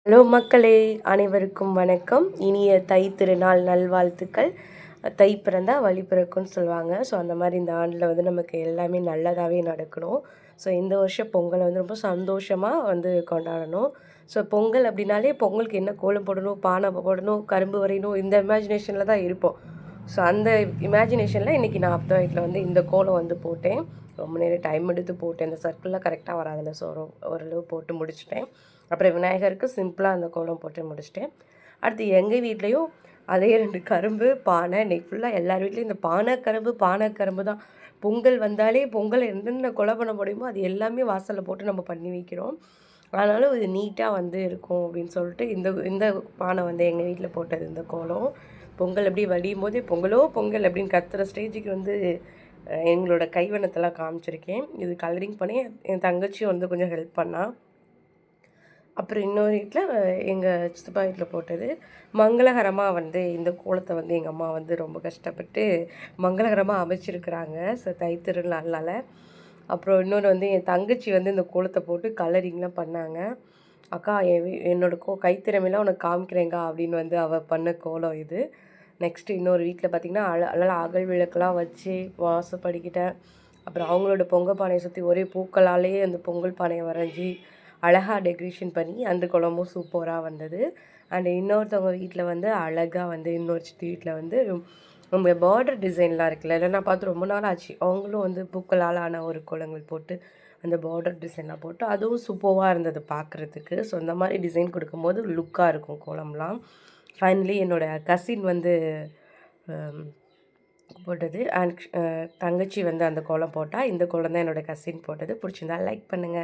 Hello மக்களே, அனைவருக்கும் வணக்கம். இனிய தை திருநாள் நல்வாழ்த்துக்கள். தை பிறந்தா வழி பிறக்கும்னு சொல்லுவாங்க. ஸோ அந்த மாதிரி இந்த ஆண்டில் வந்து நமக்கு எல்லாமே நல்லதாகவே நடக்கணும். ஸோ இந்த வருஷம் பொங்கலை வந்து ரொம்ப சந்தோஷமாக வந்து கொண்டாடணும். ஸோ பொங்கல் அப்படின்னாலே பொங்கலுக்கு என்ன கோலம் போடணும், பானை போடணும், கரும்பு வரையணும், இந்த இமேஜினேஷனில் தான் இருப்போம். ஸோ அந்த இமேஜினேஷனில் இன்றைக்கி நான் அப்பா வீட்டில் வந்து இந்த கோலம் வந்து போட்டேன். ரொம்ப நேரம் டைம் எடுத்து போட்டேன். இந்த சர்க்கிளில் கரெக்டாக வராதில்ல, ஸோ ஓரளவு போட்டு முடிச்சிட்டேன். அப்புறம் விநாயகருக்கு சிம்பிளாக அந்த கோலம் போட்டு முடிச்சிட்டேன். அடுத்து எங்கள் வீட்லேயும் அதே 2 கரும்பு, பானை. இன்றைக்கி ஃபுல்லாக எல்லார் வீட்லேயும் இந்த பானை கரும்பு தான். பொங்கல் வந்தாலே பொங்கல் என்னென்ன கொலை பண்ண முடியுமோ அது எல்லாமே வாசலில் போட்டு நம்ம பண்ணி வைக்கிறோம். ஆனாலும் இது நீட்டாக வந்து இருக்கும் அப்படின்னு சொல்லிட்டு இந்த இந்த பானை வந்து எங்கள் வீட்டில் போட்டது இந்த கோலம். பொங்கல் எப்படி வடியும் போதே பொங்கலோ பொங்கல் அப்படின்னு கத்துற ஸ்டேஜுக்கு வந்து எங்களோட கைவண்ணத்தெல்லாம் காமிச்சிருக்கேன். இது கலரிங் பண்ணி என் தங்கச்சியும் வந்து கொஞ்சம் ஹெல்ப் பண்ணாள். அப்புறம் இன்னொரு வீட்டில் எங்கள் சித்தப்பா வீட்டில் போட்டது மங்களகரமாக வந்து இந்த கோலத்தை வந்து எங்கள் அம்மா வந்து ரொம்ப கஷ்டப்பட்டு மங்களகரமாக அமைச்சிருக்கிறாங்க. ஸோ தைத்திருநாள்னால. அப்புறம் இன்னொன்று வந்து என் தங்கச்சி வந்து இந்த கோலத்தை போட்டு கலரிங்லாம் பண்ணாங்க. அக்கா என்னோடய கைத்திறமையெல்லாம் உனக்கு காமிக்கிறேங்க்கா அப்படின்னு வந்து அவள் பண்ண கோலம் இது. நெக்ஸ்ட்டு இன்னொரு வீட்டில் பார்த்திங்கன்னா நல்லா அகல் விளக்கெலாம் வச்சு வாசப்படிக்கிட்ட அப்புறம் அவங்களோட பொங்கல் பானையை சுற்றி ஒரே பூக்களாலே அந்த பொங்கல் பானையை வரைஞ்சி அழகாக டெக்கரேஷன் பண்ணி அந்த குழம்பும் சூப்பராக வந்தது. அண்ட் இன்னொருத்தவங்க வீட்டில் வந்து அழகாக வந்து இன்னொரு சித்தி வீட்டில் வந்து நம்ம பார்டர் டிசைன்லாம் இருக்குல்ல, இல்லை நான் பார்த்து ரொம்ப நாள் ஆச்சு. அவங்களும் வந்து பூக்களால் ஆன ஒரு கோலங்கள் போட்டு அந்த பார்டர் டிசைன்லாம் போட்டு அதுவும் சூப்பராக இருந்தது பார்க்குறதுக்கு. ஸோ இந்த மாதிரி டிசைன் கொடுக்கும்போது லுக்காக இருக்கும் கோலம்லாம். ஃபைனலி என்னோடய கசின் வந்து போட்டது. அண்ட் தங்கச்சி வந்து அந்த கோலம் போட்டால். இந்த கோலம் தான் என்னோடய கசின் போட்டது. பிடிச்சிருந்தா லைக் பண்ணுங்கள்.